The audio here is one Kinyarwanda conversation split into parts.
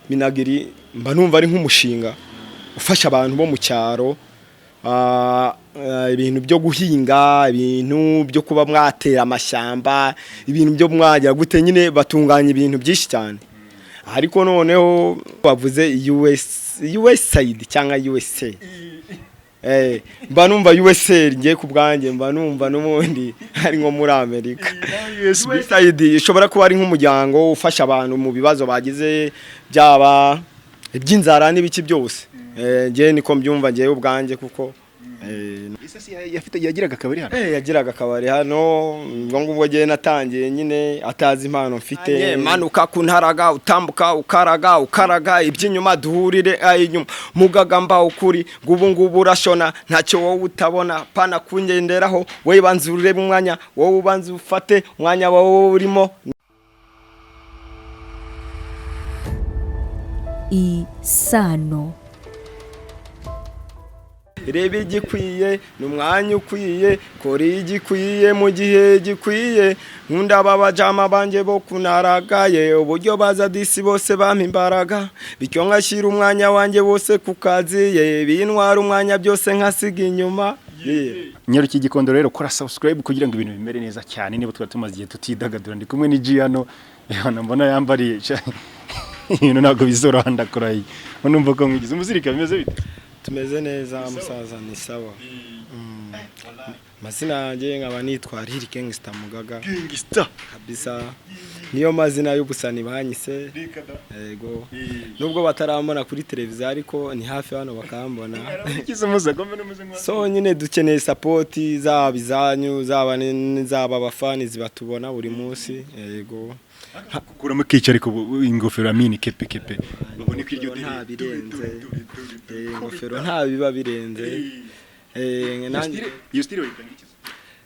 minagiri mba numva ari nk'umushinga ufasha abantu bo mu cyaro ibintu byo guhinga, ibintu byo kuba mwatera amashyamba, ibintu byo mwagira gute nyine batunganya ibintu byinshi cyane. Ariko noneho bavuze USAID cyangwa USA. Mba numva USA ngiye ku bwanjye, mba numva n'ubundi ari nko muri Amerika. USAID ishobora kuba ari nk'umuryango ufasha abantu mu bibazo bagize byaba iby'inzara n'ibiki byose. Ngiye niko mbyumva ngiye ubwanjye kuko yagiraga akabari hano. Yagiraga akabari hano, ngo ngubwo ngiye natangiye nyine atazi impano mfite. Manuka kuntaraga, utambuka ukaraga iby'inyuma duhurire inyuma mugagamba ukuri, ngubu urashona ntacyo wowe utabona, pana kungenderaho we banzurire mu mwanya, wowe ubanze ufate umwanya wawe urimo. iSANO. Reba igikwiye n'umwanya ukwiye, kora igikwiye mu gihe gikwiye, nkunda babajama banje bo kunaragaye, uburyo baza disi bose bampa imbaraga, bityo nkashyira umwanya wanjye wose ku kazi bintwara umwanya byose nkasiga inyuma. Nyaruki Gikondo rero kora subscribe kugira ngo ibintu bimere neza cyane. Niba twatumaze igihe tutidagadura, ndi kumwe ni Giano, mbona yambariye ibintu ntabwo bizoroha ndakuraye. Numva ko mwigize umuzirika bimeze bite? Tumeze neza musaza, ni sawa. Mazina yanjye nkaba nitwa Gangster Mugaga. Gangster kabisa, niyo mazina y'ubusani banyise. Yego, nubwo bataramona kuri televiziyo ariko ni hafi hano bakambona. So nyine dukeneye support zaba izanyu, zaba abafani zibatubona buri munsi. Yego, kuramo kici ariko ingofero amini kepe ubone ko iryo nta birenze. Ingofero nta biba birenze. Iyo style wayitangikiza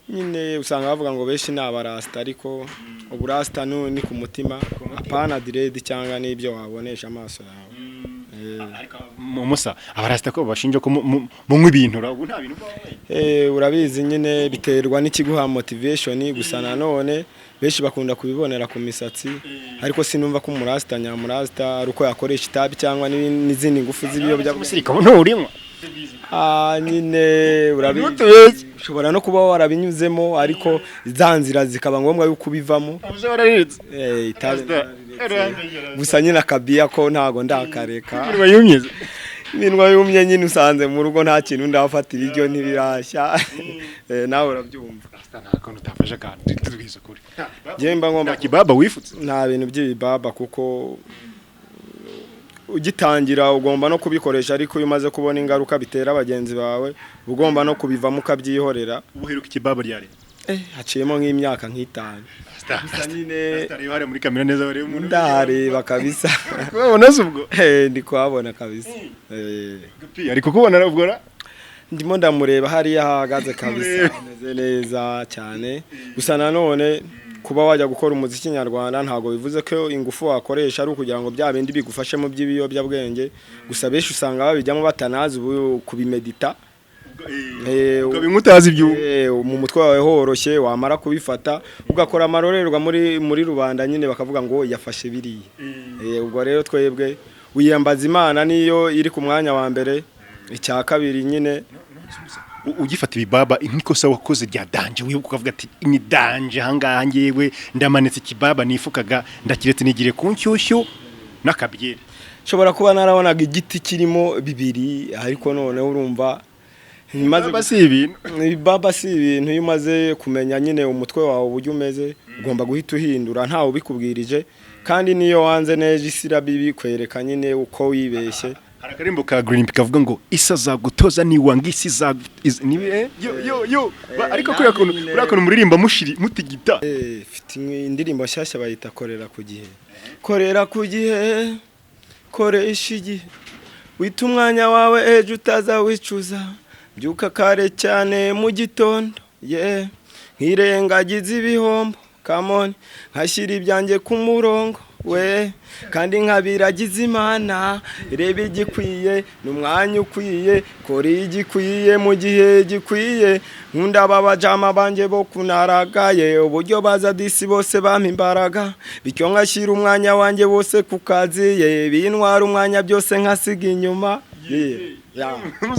nyine usanga bavuga ngo beshi nabarasta, ariko uburasta ni ku mutima, apana diredi cyangwa n'ibyo wabonesha amaso yawe. Ariko musa abarasta ko bashinja ko munywa ibintu ubu nta bintu babaye. Urabizi nyine biterwa n'ikiguha motivation, gusa nanone beshi bakunda kubibonera ku misatsi, ariko sinumva ko umurasta nyamurasta ari uko yakoresha itabi cyangwa n'izindi ngufu z'ibiyobya musirika nturimwa. Nyine urabizi ushobora no kuba warabinyuzemo, ariko zanzira zikaba ngombwa yuko ubivamo. Gusa nyine akabiya ko ntago ndakareka. Iminwa yumye nyine usanze mu rugo nta kintu ndafata ibiryo ntibirashya. Nawe urabyumva. Ntabwo utafasha kandi tubwiza kuri. Jemba ngomba kibaba wifutse. Nta bintu by'ibibaba kuko ugitangira ugomba no kubikoresha, ariko iyo umaze kubona ingaruka bitera abagenzi bawe ugomba no kubivamo ukabyihorera. Ubuheruka ikibaba ryari? Haciyemo nk'imyaka nk'itanu. Gusa nyine ari muri kamera neza bari umuntu ndareba kabisa. Ubona subwo? Ndi kuhabona kabisa. Ariko kubona ubwo ndimo ndamureba hariya hahagaze kabisa, ameze neza cyane. Gusa nanone kuba wajya gukora umuziki nyarwanda ntago bivuze ko ingufu wakoresha ari ukugira ngo bya bindi bigufashe mu by'ibiyobyabwenge. Gusa beshi usanga babijyamo batanazi kubimedita. Ukabimutaza ibyo mu mutwe wawe horoshye, wamara kubifata ugakora amarorerwa muri rubanda nyine bakavuga ngo yafashe biriye. Ubwo rero twebwe uyambaza Imana niyo iri ku mwanya wa mbere. Icya kabiri nyine ugifata ibibaba inkikosa wakoze rya danje, wibuka ukavuga ati ni danje hangaha ngewe ndamanitse ikibaba nifukaga ndakiretse nigire ku nshyushyu n'akabyere. Shobora kuba narabonaga igiti kirimo bibiri, ariko none urumva ibibaba si ibintu. Ibibaba si ibintu. Iyo umaze kumenya nyine umutwe wawe uburyo umeze ugomba guhita uhindura ntawe ubikubwirije, kandi niyo wanze neza isira bibi kwereka nyine uko wibeshye. Harakarimbo ka Green kavuga ngo isa zagutoza ni wangisi za nibe yo ariko kurakona muririmba mushiri mutigita. Mfite indirimbo nshyashya bayita korera ku gihe. Korera ku gihe, koresha igihe, wita umwanya wawe ejo utaza wicuza, byuka kare cyane mu gitondo nkirengagiza ibihombo, come on nkashyira ibyanjye ku murongo, we kandi nkabiragize imana reba igikwiye n'umwanya ukwiye kora igikwiye mu gihe gikwiye nkunda babajama banje bo kunaragaye uburyo baza disi bose bampa imbaraga bityo nkashyira umwanya wanjye wose ku kazi bintwara umwanya byose nkasiga inyuma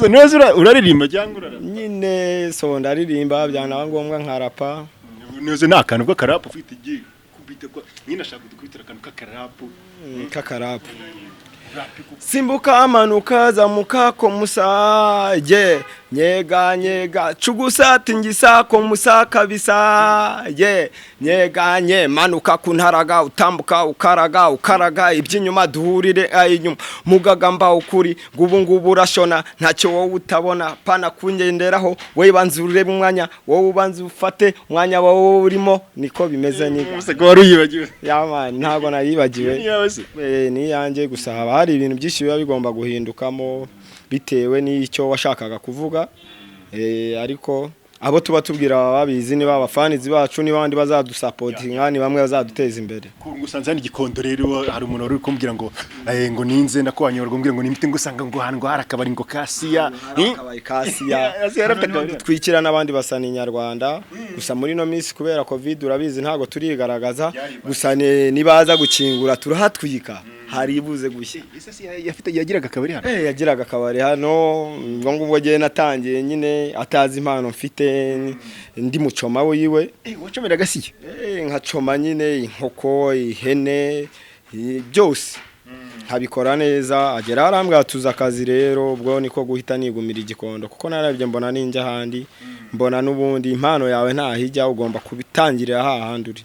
neza uraririmba cyangwa urarapa nyine so ndaririmba byanaba ngombwa nkarapa neza nta kantu k'akarapu ufite igihe kubita kwa nyine ashaka kudukubitira akantu k'akarapu simbuka amanuka zamuka kumusare nyega cugusati ngisako musaka bisa nyeganye manuka kuntaraga utambuka ukaraga iby'inyuma duhurire inyuma mugagamba ukuri ngubu urashona ntacyo wowe utabona pana kungenderaho wowe banzurire umwanya wowe ubanze ufate umwanya wowe urimo niko bimeze nyine ko wari uyibagiwe yamani ntago nayibagiwe ni yanjye gusa haba hari ibintu byinshi biba bigomba guhindukamo bitewe n'icyo washakaga kuvuga ariko abo tuba tubwira babizi niba abafanizi bacu niba abandi bazadusapotinga ni bamwe bazaduteza imbere ngusanze hano igikondo rero hari umuntu uri kumbwira ngo ninze nakwanyurwa mbwira ngo nimite ngusanga ngo hano hari akabari ngo Assia twikira n'abandi basa ni Nyarwanda gusa muri no minsi kubera covid urabizi ntago turigaragaza gusa nibaza gukingura turahatwika hari ibuze gushya yagiraga akabari hano yagiraga akabari hano ngo giye natangiye nyine atazi impano mfite ndi mucoma wiwe wacomera Assia nkacoma nyine inkoko ihene byose habikora neza agera arambwa tuza akazi rero ubwo niko guhita nigumira igikondo kuko narabye mbona ninjya handi mbona nubundi impano yawe ntahijya ugomba kubitangirira hahanduri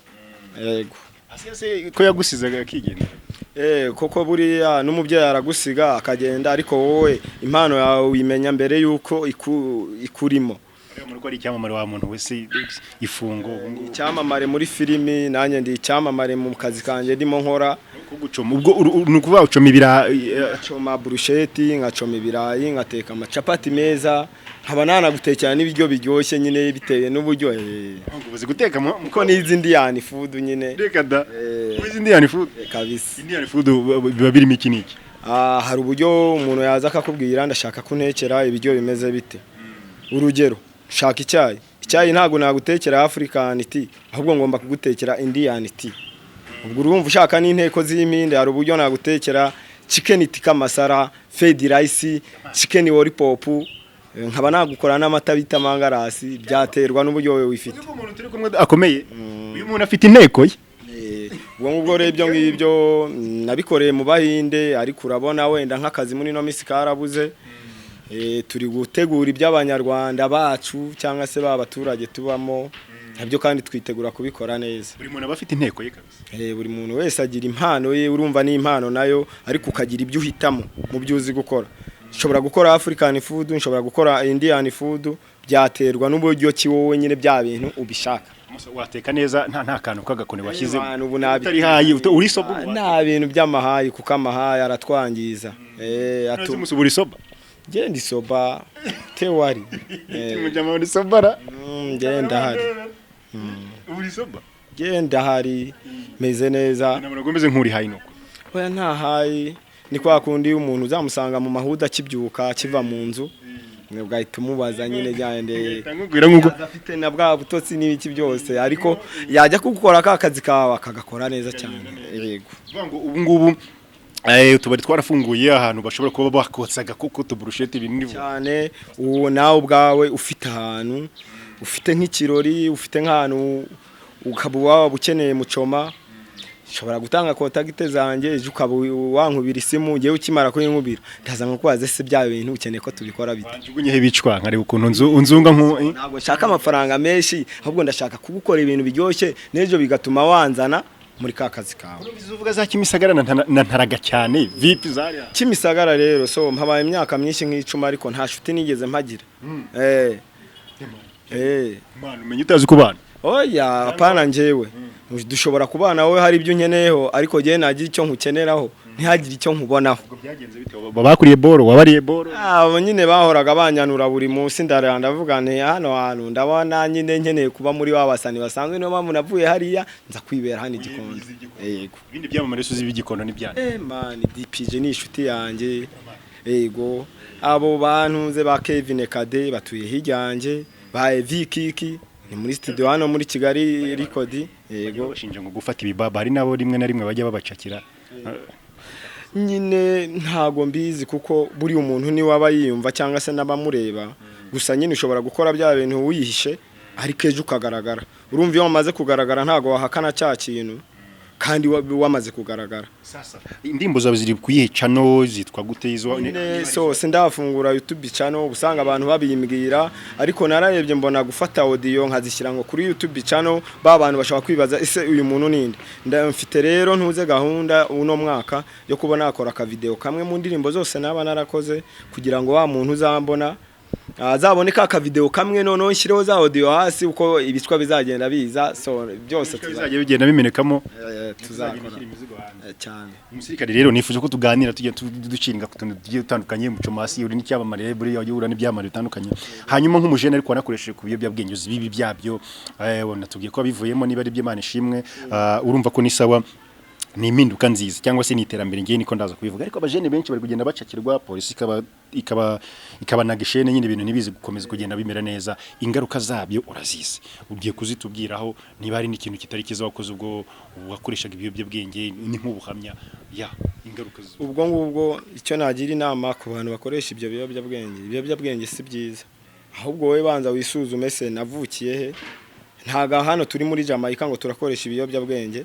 yego Assia ko yagusizaga akigenda koko buriya n'umubyeyi aragusiga akagenda ariko wowe impano yawe uyimenya mbere yuko ikurimo muri icyamamare wa muntu wese ifungo icyamamare muri filimi nanjye ndi icyamamare mu kazi kanjye ndimo nkora gucoma ubwo nukuvuga ucoma ibirayi ngacoma brusheti ngacoma ibirayi ngateka amacapati meza nkaba nanagutekera n'ibiryo biryoshye nyine bitewe n'uburyo ubuze guteka muko nizi Indian food nyine reka da wizi Indian food kabisa Indian food biba birimo iki niki hari uburyo umuntu yaza akakubwira ndashaka kuntekera ibiryo bimeze bite urugero shaka icyayi ntago nagutekera African tea ahubwo ngomba kugutekera Indian tea ubwo urumva ushaka n'inteko z'iminde hari uburyo nagutekera chicken tikka masara fed rice chicken lollipop nkaba nagukora n'amata bita mangarasi byaterwa n'uburyo wewe wifite umuntu turi kumwe akomeye uyu muntu afite inteko ye ubwo rero ibyo ngibyo nabikoreye mu Bahinde ariko urabona wenda nk'akazi muri no misi karabuze turi gutegura iby'abanyarwanda bacu cyangwa se babaturage tubamo nabyo kandi twitegura kubikora neza buri muntu aba afite inteko ye kabisa buri muntu wese agira impano ye urumva ni impano nayo ariko ukagira ibyo uhitamo mu byo uzi gukora nshobora gukora African food nshobora gukora Indian food byaterwa n'uburyo ki wowe nyine bya bintu ubishaka wateka neza nta kantu kagakone washize utari hayi uri soba nta bintu by'amahayi kuko amahayi aratwangiza atuma soba genda isoba tewari mujama uri sobara genda hari uri soba genda hari meze neza nabwo meze nk'uri hayi nuko oya nta hayi ni kwa kundi umuntu uzamusanga mu mahuda kibyuka kiva mu nzu ugahita umubaza nyine byande afite na bwa butotsi n'ibiki byose ariko yajya kugukora ka kazi kawe akagakora neza cyane yego ubu ngubu tubari twarafunguye ahantu bashobora kuba bakotsaga kuko tuburushete binini cyane uwo nawe ubwawe ufite ahantu ufite nk'ikirori ufite nk'ahantu ukaba waba ukeneye mucoma nshobora gutanga kontakite zanjye ejo ukaba wankubira isimu ugiye ukimara kuyinkubira ndaza nkukubaze se bya bintu ukeneye ko tubikora bite jugunye bicwa nkari ukuntu unzunga ntabwo nshaka amafaranga menshi ahubwo ndashaka kugukora ibintu biryoshye n'ejo bigatuma wanzana muri ka kazi kawe uvuga za Kimisagara na ntaraga cyane VIP zari Kimisagara rero so mpabaye imyaka myinshi nk'icuma ariko nta shuti nigeze mpagira man umenye utazi kubana oya apana njyewe dushobora kubana wowe hari ibyo unkeneyeho ariko jye nagira icyo nkukeneraho ntihagire icyo nkubonaho. ubwo byagenze bite bakuriye boro wabariye boro abo nyine bahoraga banyanura buri munsi ndavuga nti hano hantu ndabona nyine nkeneye kuba muri wabasani basanzwe niyo mpamvu navuye hariya nza kwibera hano igikondo. Yego ibindi byamamare suzi b'igikondo n'ibyane man DPJ ni inshuti yanjye. Yego abo bantuze ba Kevin Kade batuye hiryanjye ba Vikiki ni muri studio hano muri Kigali record. Yego bashinje ngo gufata ibibaba hari nabo rimwe na rimwe bajya babacakira nyine ntago mbizi kuko buri umuntu ni waba yiyumva cyangwa se n'abamureba gusa nyine ushobora gukora bya bintu wihishe ariko ejo ukagaragara. Urumva iyo wamaze kugaragara ntago wahakana cya kintu kandi wamaze kugaragara. Sasa indimbo zawe ziri kuyihe channel zitwa gute izo so sindafungura YouTube channel usanga abantu babiyimbwira ariko nararebye mbona gufata audio nkazishyira ngo kuri YouTube channel ba bantu bashaka kwibaza ese uyu muntu ninde. Ndamfite rero ntuze gahunda uno mwaka yo kubona akora ka video kamwe mu ndirimbo zose naba narakoze kugira ngo wa muntu uzambona azaboneka aka video kamwe noneho nshyireho za audio hasi uko ibicwa bizagenda biza so byose tuzajya bigenda bimenekamo tuzakora cyane. Umusirikare rero nifuje ko tuganira tujya ducinga kutuntu tugiye dutandukanye muco masi uri n'icyabamare buri yahura n'ibyamare bitandukanye hanyuma nk'umujene ariko wanakoresheje ku biyobyabwenge bibi byabyo natubwiye ko bivuyemo niba ari by'Imana ishimwe urumva ko ni sawa ni impinduka nziza cyangwa se ni iterambere ngiye niko ndaza kubivuga ariko abajene benshi bari kugenda bacakirwa polisi ikaba nagishene nyine ibintu nibizi gukomeza kugenda bimera neza ingaruka zabyo urazize ugiye kuzitubwiraho niba ari n'ikintu kitari kiza wakoze ubwo wakoreshaga ibiyobyabwenge ni nk'ubuhamya ya ingaruka ubwo ngubwo icyo nagira inama ku bantu bakoresha ibyo ibiyobyabwenge si byiza ahubwo wowe banza wisuzume se navukiye he ntaga hano turi muri Jamaica ngo turakoresha ibiyobyabwenge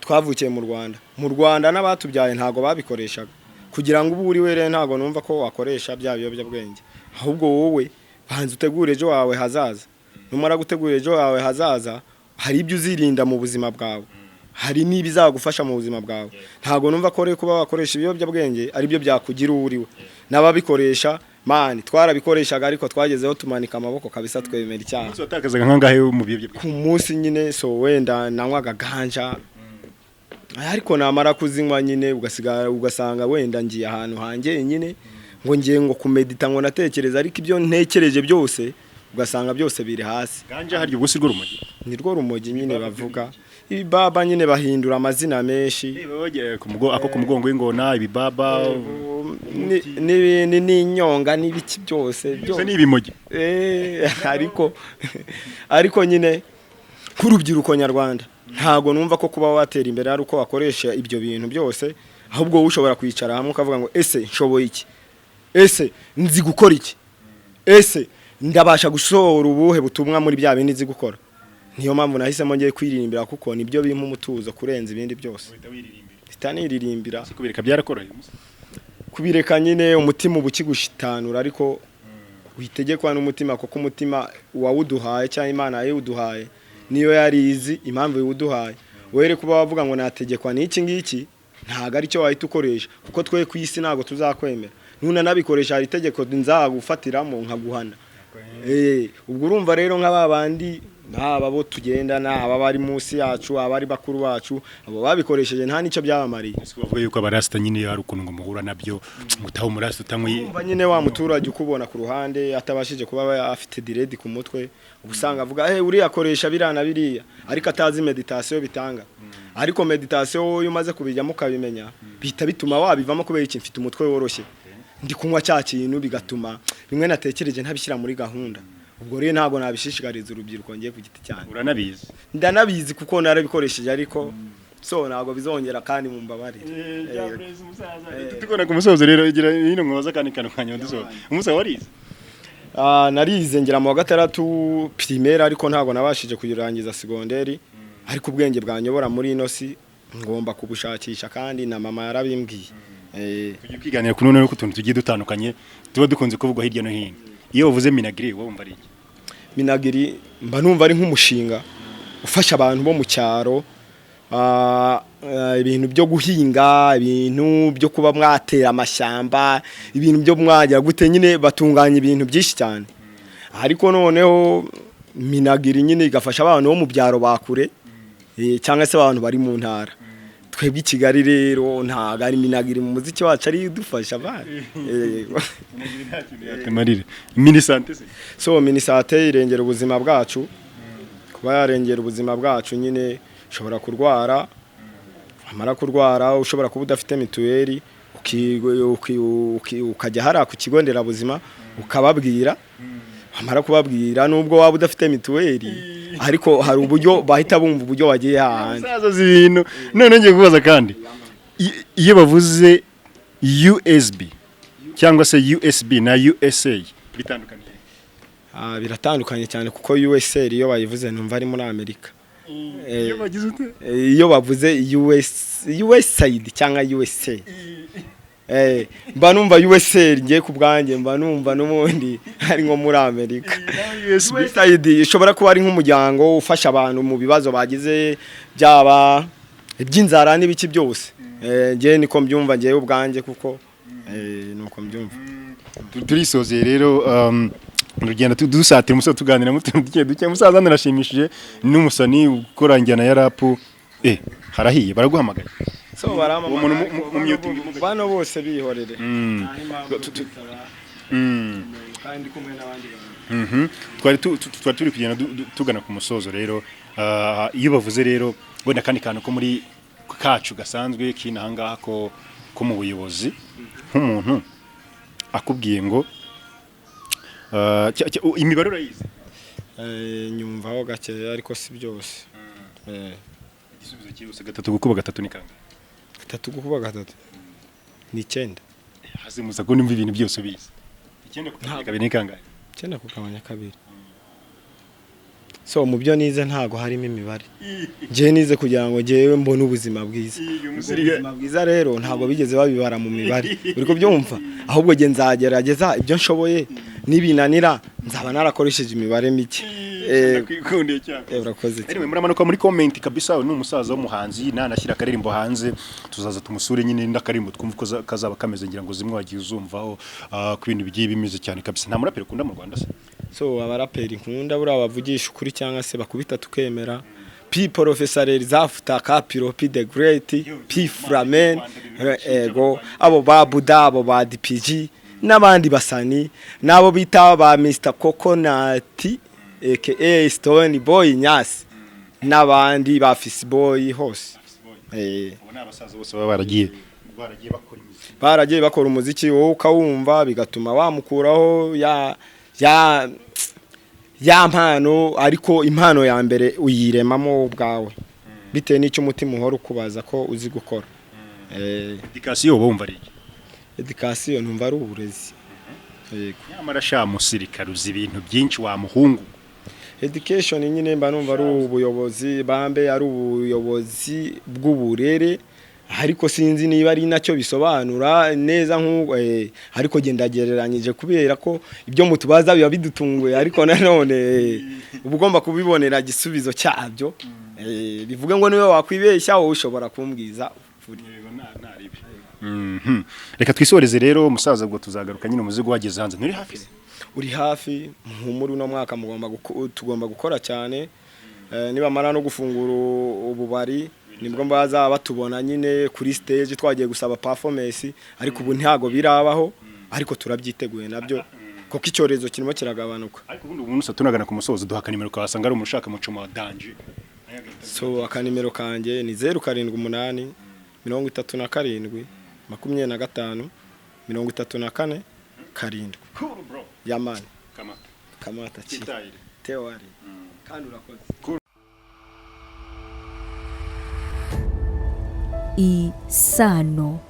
twavukiye mu Rwanda n'abatubyaye ntago babikoreshaga kugira ngo ubu uri were ntago numva ko wakoresha bya biyobyabwenge ahubwo wowe banza utegure ejo wawe hazaza numara gutegura ejo wawe hazaza hari ibyo uzirinda mu buzima bwawe hari n'ibizagufasha mu buzima bwawe ntago numva ko rero kuba wakoresha ibiyobyabwenge ari byo byakugira uriwe n'ababikoresha mani twarabikoreshaga ariko twagezeho tumanika amaboko kabisa twemera icyaha watakazaga nkangahe mu biyobyabwenge ku munsi nyine so wenda nanywaga ganja ariko namara kuzinywa nyine ugasanga wenda ngiye ahantu hanjye nyine ngo ngiye ngo kumedita ngo natekereza ariko ibyo ntekereje byose ugasanga byose biri hasi. Ganja haryo ubusi rwo rumogi ni rwo rumogi nyine bavuga ibibaba nyine bahindura amazina menshi ako ku mugongo w'ingona ibibaba ni inyonga n'ibiki byose byose ni ibimogi ariko nyine kurubyiruko nyarwanda ntago numva ko kuba watera imbere ari uko wakoresha ibyo bintu byose ahubwo wowe ushobora kwicara hamwe ukavuga ngo ese nshoboye iki ese nzi gukora iki ese ndabasha gusohora ubuhe butumwa muri bya bindi nzi gukora. Niyo mpamvu nahisemo ngiye kwiririmbira kuko nibyo bimpa umutuzo kurenza ibindi byose. Itaniririmbira kubireka byarakoroye kubireka nyine umutima ubukigushitanura ariko witegekwa n'umutima kuko umutima wawuduhaye cyangwa Imana yawuduhaye niyo yarizi impamvu yuduhaye were kuba wavuga ngo nategekwa n'iki ngiki ntago ari cyo wahita ukoresha kuko twe ku isi ntago tuzakwemera nuna nabikoresha hari itegeko nzagufatiramo nkaguhana. Ubwo urumva rero nk'ababandi aba bo tugendana aba bari munsi yacu abari bakuru bacu abo babikoresheje nta nicyo byabamariye. Bavuga yuko abarasta nyine yari ukuntu ngo muhura nabyo mutaho murasta utamwe nyine wa muturage ukubona ku ruhande atabashije kuba afite diredi ku mutwe ubusanga avuga uri akoresha birana biriya ariko atazi meditation bitanga ariko meditation yo umaze kubijyamo ukabimenya bita bituma wabivamo kubera iki mfite umutwe woroshye ndi kunywa cya kintu bigatuma bimwe natekereje ntabishyira muri gahunda. Ubwo rero ntago nabishishikariza urubyiruko ngiye ku giti cyane. Uranabizi ndanabizi kuko narabikoresheje ariko so ntago bizongera kandi mu mbabarire. Tukona ku musozo rero igira hino mwaza kandi kanukanya ndizo umusa warize narize ngira mu wa gatandatu primaire ariko ntago nabashije kuyirangiza secondaire ariko ubwenge bwanyobora muri ino si ngomba kubushakisha kandi na mama yarabimbwiye. Tugiye kwiganira kuno no kutuntu tugiye dutandukanye tuba dukunze kuvugwa hirya no hino. Iyo uvuze minagiri wowe umva ari iki? Minagiri mba numva ari nk'umushinga ufasha abantu bo mu cyaro ibintu byo guhinga ibintu byo kuba mwatera amashyamba ibintu byo mwagira gute nyine batunganya ibintu byinshi cyane ariko noneho minagiri nyine igafasha abantu bo mu byaro bakure cyangwa se abantu bari mu ntara twebwe i Kigali rero ntago ari minagiri mu muziki wacu ari udufasha abana minisante so minisante irengera ubuzima bwacu kuba yarengera ubuzima bwacu nyine ushobora kurwara amara kurwara ushobora kuba udafite mituweli ukajya hariya ku kigo nderabuzima ukababwira amara kubabwira nubwo waba udafite mituweli ariko hari uburyo bahita bumva uburyo wagiye hahandi ibintu none ngiye kubaza kandi iyo bavuze USB cyangwa se USB na USA bitandukanye biratandukanye cyane kuko USA iyo bayivuze numva ari muri Amerika iyo bavuze USAID cyangwa USA mba numva USA ngiye ku bwanjye mba numva n'ubundi ari nko muri Amerika USAID ishobora kuba ari nk'umuryango ufasha abantu mu bibazo bagize byaba iby'inzara n'ibiki byose ngiye niko mbyumva ngiye ubwanjye kuko nuko mbyumva turisoze rero urugendo dusatira umusaza tuganira duke musaza narashimishije n'umusani ukora njyana ya rap harahiye baraguhamagaye so baramamara bano bose bihorere kandi kumwe n'abandi bantu twari turi kugenda tugana ku musozo rero iyo bavuze rero wenda kandi kantu ko muri kacu gasanzwe kinahangaha ko mu buyobozi nk'umuntu akubwiye ngo imibare urayizi nyumvaho gakeya ariko si byose igisubizo cyose 3 gukuba 3 ni kangahe 3 gukuba 3 ni 9 hazimuza ko nimva ibintu byose bizi 9 kugabanya kabiri ni kangahe 9 kugabanya kabiri so mubyo nize ntago harimo imibare je nize kugira ngo jewe mbone ubuzima bwiza ubuzima bwiza rero ntago bigeze babibara mu mibare uriko byumva ahubwo je nzagerageza ibyo nshoboye nibinanira nzaba narakoresheje imibare mike kwikundiye cyane urakoze anyway muramanuka muri comment kabisa ni umusaza w'umuhanzi nanashyira akaririmbo hanze tuzaza tumusure nyine ndakarimbo twumva ko kazaba kameze ngira ngo zimwe wagiye uzumvaho ku bintu bigiye bimeze cyane kabisa nta muraperi ukunda mu Rwanda se so abaraperi nkunda buri abavugisha ukuri cyangwa se bakubita tukemera P Professor Elizafuta Kapiro P the Great P Framen ego abo babuda abo ba DPG n'abandi basani nabo bita ba Mr Coconut aka Stone Boy Nyasi n'abandi ba Fisi Boy hose ubona abasaza bose baragiye bakora umuziki wowe ukawumva bigatuma wamukuraho ya mpano ariko impano ya mbere uyiremamo ubwawe bitewe n'icyo umutima uhora ukubaza ko uzi gukora education bumva ari education numva ari uburezi yego nyamara sha musirikare uzi ibintu byinshi wa muhungu education nyine mba numva ari ubuyobozi bambe ari ubuyobozi bw'uburere ariko sinzi niba ari nacyo bisobanura neza nk'uko ariko genda gereranyije kubera ko ibyo mutubaza biba bidutunguye ariko nanone ubugomba kubibonera gisubizo cyabyo bivuga ngo niwe wakwibeshya wowe ushobora kumbwiza reka twisoreze rero umusaza ubwo tuzagaruka nyine umuzigo wageze hanze nturi hafi uri hafi muri uno mwaka tugomba gukora cyane niba mara no gufungura ububari nibwo mbaza batubona nyine kuri stage twagiye gusaba performance ariko ubu ntago birabaho ariko turabyiteguye nabyo kuko icyorezo kirimo kiragabanuka ariko ubundi umuntu satunagana ku musozo duhaka nimero kwasanga ari umushaka mucuma wa danje so akanimero kanje ni 078 37 25 34 karindwi yamani kamata teori kandi urakoze iSANO.